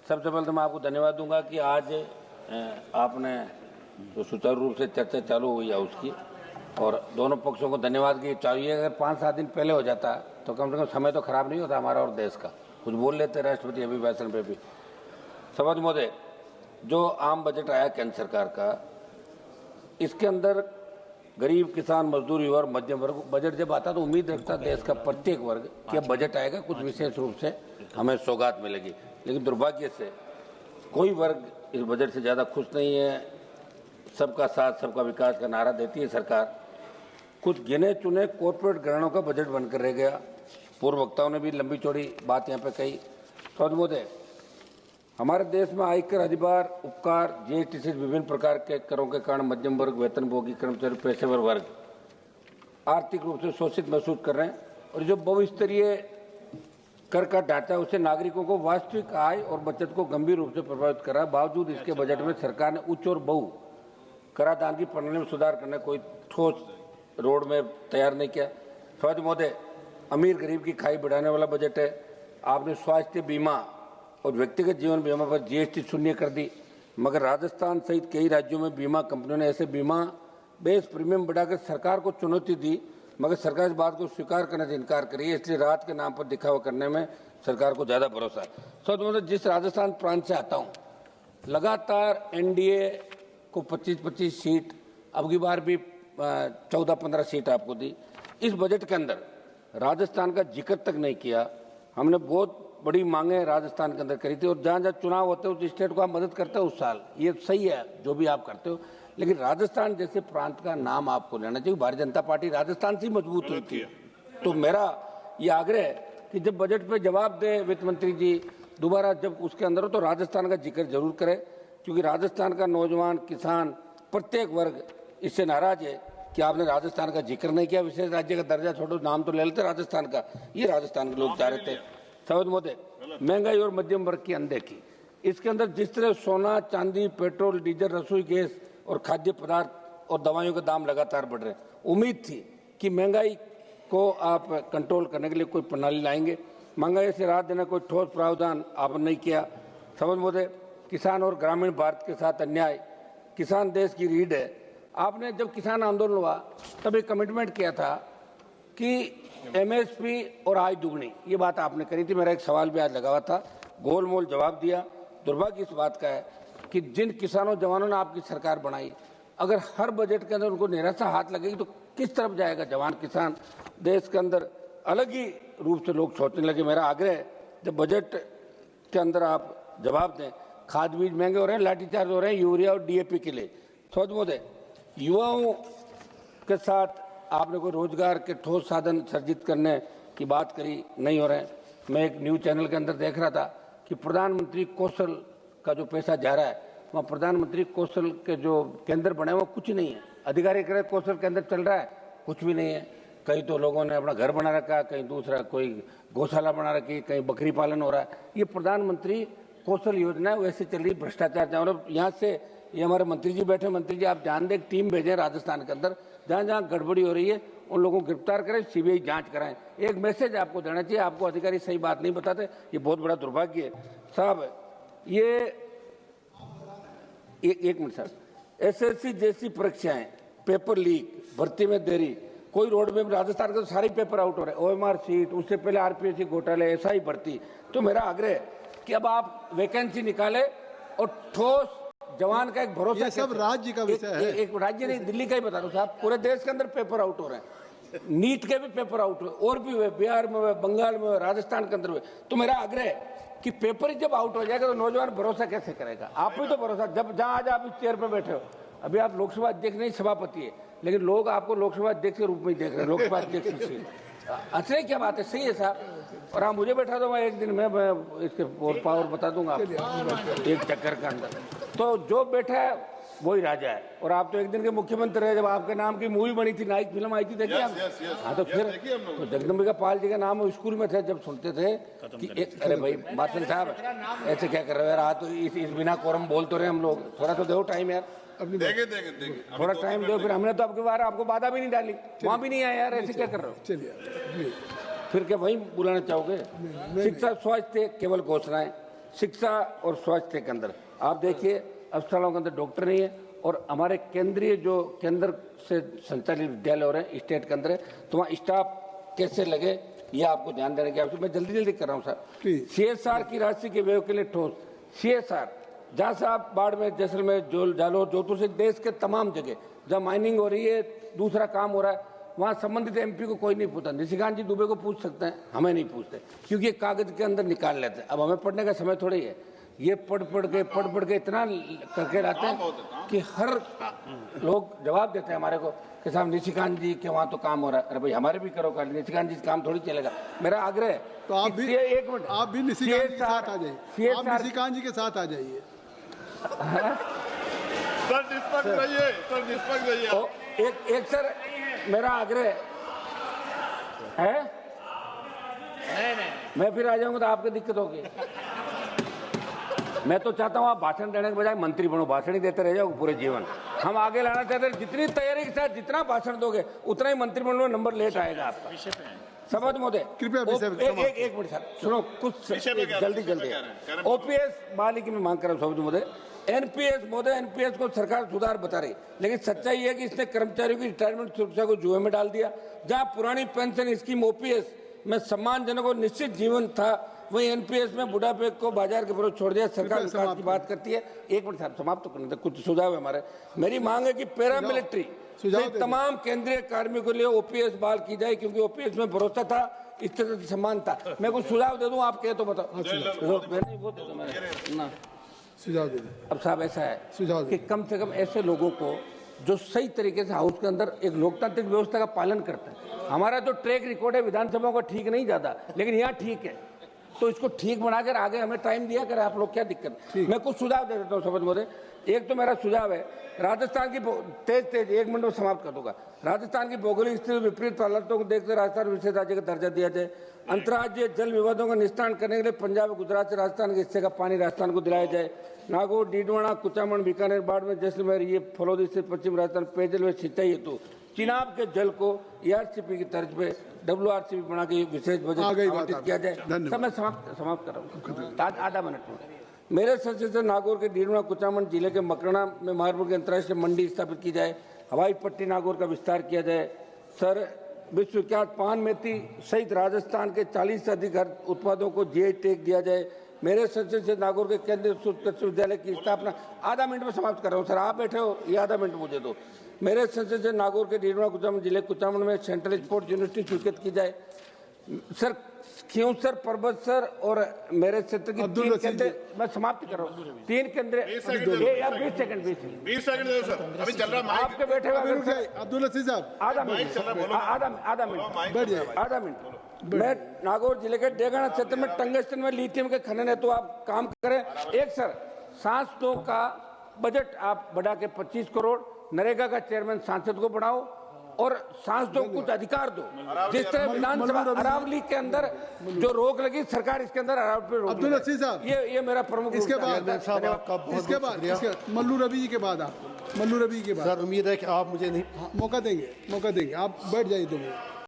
सबसे पहले तो मैं आपको धन्यवाद दूंगा कि आज आपने जो सुचारू रूप से चर्चा चालू हुई है उसकी, और दोनों पक्षों को धन्यवाद की चाहिए। अगर 5-7 दिन पहले हो जाता तो कम से कम समय तो खराब नहीं होता हमारा और देश का। कुछ बोल लेते राष्ट्रपति अभिभाषण पे भी। सभापति महोदय, जो आम बजट आया केंद्र सरकार का, इसके अंदर गरीब, किसान, मजदूर, युवा और मध्यम वर्ग बजट जब आता तो उम्मीद रखता देश का प्रत्येक वर्ग कि अब बजट आएगा, कुछ विशेष रूप से हमें सौगात मिलेगी। लेकिन दुर्भाग्य से कोई वर्ग इस बजट से ज़्यादा खुश नहीं है। सबका साथ, सबका विकास का नारा देती है सरकार। कुछ गिने चुने कॉर्पोरेट घरानों का बजट बनकर रह गया। पूर्व वक्ताओं ने भी लंबी चौड़ी बात यहाँ पे कही। सभापति महोदय, हमारे देश में आयकर, अधिभार, उपकार, जीएसटी से विभिन्न प्रकार के करों के कारण मध्यम वर्ग, वेतनभोगी, कर्मचारी, पेशेवर वर्ग आर्थिक रूप से शोषित महसूस कर रहे हैं। और जो बहुस्तरीय कर का ढांचा है उससे नागरिकों को वास्तविक आय और बचत को गंभीर रूप से प्रभावित कर रहा है। बावजूद इसके बजट में सरकार ने उच्च और बहु कराधान की प्रणाली में सुधार करने कोई ठोस रोड में तैयार नहीं किया। सभापति महोदय, अमीर गरीब की खाई बढ़ाने वाला बजट है। आपने स्वास्थ्य बीमा और व्यक्तिगत जीवन बीमा पर जीएसटी शून्य कर दी, मगर राजस्थान सहित कई राज्यों में बीमा कंपनियों ने ऐसे बीमा बेस प्रीमियम बढ़ाकर सरकार को चुनौती दी, मगर सरकार इस बात को स्वीकार करने से इनकार करी है। इसलिए राहत के नाम पर दिखावा करने में सरकार को ज़्यादा भरोसा है। मतलब जिस राजस्थान प्रांत से आता हूँ, लगातार एनडीए को 25-25 सीट, अब की बार भी 14-15 सीट आपको दी। इस बजट के अंदर राजस्थान का जिक्र तक नहीं किया। हमने बहुत बड़ी मांगे राजस्थान के अंदर करी थी, और जहाँ जहाँ चुनाव होते हैं उस स्टेट को आप मदद करते हो उस साल, ये सही है जो भी आप करते हो, लेकिन राजस्थान जैसे प्रांत का नाम आपको लेना चाहिए। भारतीय जनता पार्टी राजस्थान से मजबूत हुई थी। तो मेरा ये आग्रह है कि जब बजट पे जवाब दे वित्त मंत्री जी दोबारा, जब उसके अंदर हो तो राजस्थान का जिक्र जरूर करें, क्योंकि राजस्थान का नौजवान, किसान, प्रत्येक वर्ग इससे नाराज है कि आपने राजस्थान का जिक्र नहीं किया। विशेष राज्य का दर्जा छोड़ो, नाम तो ले लेते राजस्थान का, ये राजस्थान के लोग चाह रहे थे। सभापति महोदय, महंगाई और मध्यम वर्ग की अनदेखी, इसके अंदर जिस तरह सोना, चांदी, पेट्रोल, डीजल, रसोई गैस और खाद्य पदार्थ और दवाइयों के दाम लगातार बढ़ रहे हैं। उम्मीद थी कि महंगाई को आप कंट्रोल करने के लिए कोई प्रणाली लाएंगे। महंगाई से राहत देने कोई ठोस प्रावधान आपने नहीं किया। सभापति महोदय, किसान और ग्रामीण भारत के साथ अन्याय, किसान देश की रीढ़ है। आपने जब किसान आंदोलन हुआ तब एक कमिटमेंट किया था कि एमएसपी और आय दुगनी, ये बात आपने करी थी। मेरा एक सवाल भी आज लगा हुआ था, गोलमोल जवाब दिया। दुर्भाग्य इस बात का है कि जिन किसानों जवानों ने आपकी सरकार बनाई, अगर हर बजट के अंदर उनको निराशा हाथ लगेगी तो किस तरफ जाएगा जवान किसान। देश के अंदर अलग ही रूप से लोग सोचने लगे। मेरा आग्रह है जब बजट के अंदर आप जवाब दें। खाद बीज महंगे हो रहे हैं, लाठीचार्ज हो रहे हैं यूरिया और डीएपी के लिए। सोच महोदय, युवाओं के साथ आपने कोई रोजगार के ठोस साधन सर्जित करने की बात करी, नहीं हो रहे हैं। मैं एक न्यूज चैनल के अंदर देख रहा था कि प्रधानमंत्री कौशल का जो पैसा जा रहा है, वहाँ प्रधानमंत्री कौशल के जो केंद्र बने वो कुछ नहीं है। अधिकारी कह रहे कौशल केंद्र चल रहा है, कुछ भी नहीं है। कहीं तो लोगों ने अपना घर बना रखा, कहीं दूसरा कोई गौशाला बना रखी, कहीं बकरी पालन हो रहा है। ये प्रधानमंत्री कौशल योजना है, वैसे चल रही। भ्रष्टाचार और यहाँ से ये हमारे मंत्री जी बैठे, मंत्री जी आप ध्यान दें, टीम भेजें राजस्थान के अंदर, जहाँ जहाँ गड़बड़ी हो रही है उन लोगों को गिरफ्तार करें, सीबीआई जांच कराएं। एक मैसेज आपको देना चाहिए, आपको अधिकारी सही बात नहीं बताते, ये बहुत बड़ा दुर्भाग्य है साहब। ये एक मिनट सर, एसएससी जैसी परीक्षाएं, पेपर लीक, भर्ती में देरी, कोई रोड में राजस्थान के तो सारे पेपर आउट हो रहे हैं। ओएमआर सीट, उससे पहले आरपीएससी घोटाले, ऐसा ही भर्ती। तो मेरा आग्रह है कि अब आप वैकेंसी निकाले और ठोस जवान का एक भरोसा। ये सब राज्य का विषय है। एक राज्य नहीं, दिल्ली का ही बता दो साहब, पूरे देश के अंदर पेपर आउट हो रहे हैं। नीट के भी पेपर आउट हुए, और भी हुए, बिहार में हुए, बंगाल में हुए, राजस्थान के अंदर हुए। तो मेरा आग्रह है कि पेपर ही जब आउट हो जाएगा तो नौजवान भरोसा कैसे करेगा। आप भी तो भरोसा, जब जहां आज आप इस चेयर पे बैठे हो, अभी आप लोकसभा अध्यक्ष नहीं सभापति है, लेकिन लोग आपको लोकसभा अध्यक्ष के रूप में ही देख रहे हैं। लोकसभा अध्यक्ष अच्छे क्या बात है, सही है साहब। और आप मुझे बैठा दो, मैं एक दिन में इसके और पावर बता दूंगा एक चक्कर के अंदर। तो जो बैठा है वही राजा है। और आप तो एक दिन के मुख्यमंत्री रहे, जब आपके नाम की मूवी बनी थी, नाइक फिल्म आई थी, देखिए आप। हाँ, तो फिर तो जगदम्बिका पाल जी का नाम स्कूल में थे, जब सुनते थे कि एक, अरे भाई मास्टर साहब ऐसे क्या कर रहे हो यार, तो इस बिना कोरम बोल तो रहे हम लोग, थोड़ा तो दो टाइम यार, देंगे थोड़ा टाइम दो। फिर हमने तो आपके बार आपको बाधा भी नहीं डाली, वहाँ भी नहीं आया यार, ऐसे क्या कर रहे हो। चलिए फिर क्या वही बुलाना चाहोगे। शिक्षा, स्वास्थ्य केवल घोषणाएं, शिक्षा और स्वास्थ्य के अंदर आप देखिए अस्पतालों के अंदर डॉक्टर नहीं है, और हमारे केंद्रीय जो केंद्र से संचालित विद्यालय हो रहे हैं स्टेट के अंदर है, तो वहाँ स्टाफ कैसे लगे ये आपको ध्यान देने की आवश्यकता। मैं जल्दी कर रहा हूँ सर। CSR की राशि के व्यय के लिए ठोस CSR, जहाँ से आप बाड़मेर, जैसलमेर, जालौर, जोधपुर से देश के तमाम जगह जहाँ माइनिंग हो रही है, दूसरा काम हो रहा है, वहाँ संबंधित MP को कोई नहीं पूछता। निशिकांत जी दुबे को पूछ सकते हैं, हमें नहीं पूछते, क्योंकि कागज के अंदर निकाल लेते हैं। अब हमें पढ़ने का समय थोड़ी है, ये पढ़ के इतना करके लाते हैं कि हर लोग जवाब देते हैं हमारे को कि साहब निशिकांत जी के वहाँ तो काम हो रहा है। अरे भाई हमारे भी करो कर, निशिकांत जी काम थोड़ी चलेगा। मेरा आग्रह है तो आप भी एक मिनट, आप भी निशिकांत जी के साथ आ जाइए, आप निशिकांत जी के साथ आ जाइए। सर निष्पक्ष रहिए, सर निष्पक्ष रहिए। एक सर मेरा आग्रह है, नहीं मैं फिर आ जाऊंगा तो आपको दिक्कत होगी। मैं तो चाहता हूँ आप भाषण देने के बजाय मंत्री बनो, भाषण ही देते रह जाओ पूरे जीवन। हम आगे लाना चाहते हैं, जितनी तैयारी के साथ जितना भाषण दोगे उतना ही मंत्री बनने में नंबर लेट आएगा आपका। सभापति महोदय कृपया एक मिनट सर सुनो, कुछ जल्दी OPS बहाली की मैं मांग कर रहा हूँ सभापति महोदय। NPS को सरकार सुधार बता रही, लेकिन सच्चाई है कि इसने कर्मचारियों की रिटायरमेंट सुरक्षा को जुए में डाल दिया। जहां पुरानी पेंशन स्कीम OPS में सम्मानजनक और निश्चित जीवन था, वहीं NPS में बुढ़ापे को बाजार के विरोध छोड़ दिया। सरकार विकास की बात करती है। एक मिनट साहब समाप्त तो करने दे, कुछ सुझाव है हमारे। मेरी मांग है कि पैरामिलिट्री तमाम केंद्रीय कार्मिकों के लिए OPS बहाल की जाए, क्योंकि OPS में भरोसा था, इस तरह से सम्मान था। मैं कुछ सुझाव दे दूं, आप कहे तो बताओ। सुझाव दे। अब साहब ऐसा है कि कम से कम ऐसे लोगों को जो सही तरीके से हाउस के अंदर एक लोकतांत्रिक व्यवस्था का पालन करते हैं। हमारा जो ट्रैक रिकॉर्ड है विधानसभा का ठीक नहीं जाता, लेकिन यहाँ ठीक है, तो इसको ठीक बनाकर आगे हमें टाइम दिया करें आप लोग, क्या दिक्कत। मैं कुछ सुझाव दे देता हूँ सभापति महोदय। एक तो मेरा सुझाव है, राजस्थान की तेज 1 मिनट में समाप्त कर दूंगा। राजस्थान की भौगोलिक स्थिति विपरीत हालातों को देखते राजस्थान विशेष राज्य का दर्जा दिया जाए। अंतर्राज्यीय जल विवादों का निस्तारण करने के लिए पंजाब, गुजरात से राजस्थान के हिस्से का पानी राजस्थान को दिलाया जाए। नागौर, डीडवाना, कुचामन, बीकानेर, बाड़मेर, जैसलमेर, ये फलोदी से पश्चिम राजस्थान पेयजल व सिंचाई हेतु चिनाब के जल को ERCP की तर्ज पे WRCP बना के विशेष बजट आवंटित किया जाए। समय समाप्त कर रहा हूँ, आधा मिनट में। मेरे संसद से नागौर के डीडवाना, कुचामन जिले के मकराना में मार्बल की अंतर्राष्ट्रीय मंडी स्थापित की जाए। हवाई पट्टी नागौर का विस्तार किया जाए। सर विश्वविख्यात पान मेथी सहित राजस्थान के 40 से अधिक उत्पादों को GI टैग दिया जाए। मेरे संसद से नागौर के केंद्रीय उत्कृष्ट विद्यालय की स्थापना, आधा मिनट में समाप्त कर रहा हूँ सर, आप बैठे हो, ये आधा मिनट मुझे दो। मेरे संसद से नागौर के डीडवाना, कुचामन जिले कुचामन में सेंट्रल स्पोर्ट्स यूनिवर्सिटी स्वीकृत की जाए। सर क्यों सर, पर्वत सर और मेरे क्षेत्र की 3 केंद्र, मैं समाप्त कर रहा हूँ, 3 केंद्र। 20 सेकंड सर, अभी चल रहा है आपके बैठे हुए अब्दुल अजीज साहब, आधा मिनट। मैं नागौर जिले के डेगाना क्षेत्र में टंगस्टन में लिथियम के खनन है, तो आप काम करें। एक सर, सांसदों का बजट आप बढ़ा के 25 करोड़, नरेगा का चेयरमैन सांसद को बढ़ाओ और सांसदों को कुछ अधिकार दो। जिस तरह विधानसभा अरावली के अंदर जो रोक लगी, सरकार इसके अंदर अरावली पे रोक। अब्दुल अजीज साहब, ये मेरा प्रमुख। इसके बाद मल्लू रवि जी के बाद आप, मल्लू रवि के बाद सर उम्मीद है कि आप मुझे नहीं मौका देंगे, आप बैठ जाइए 2 मिनट।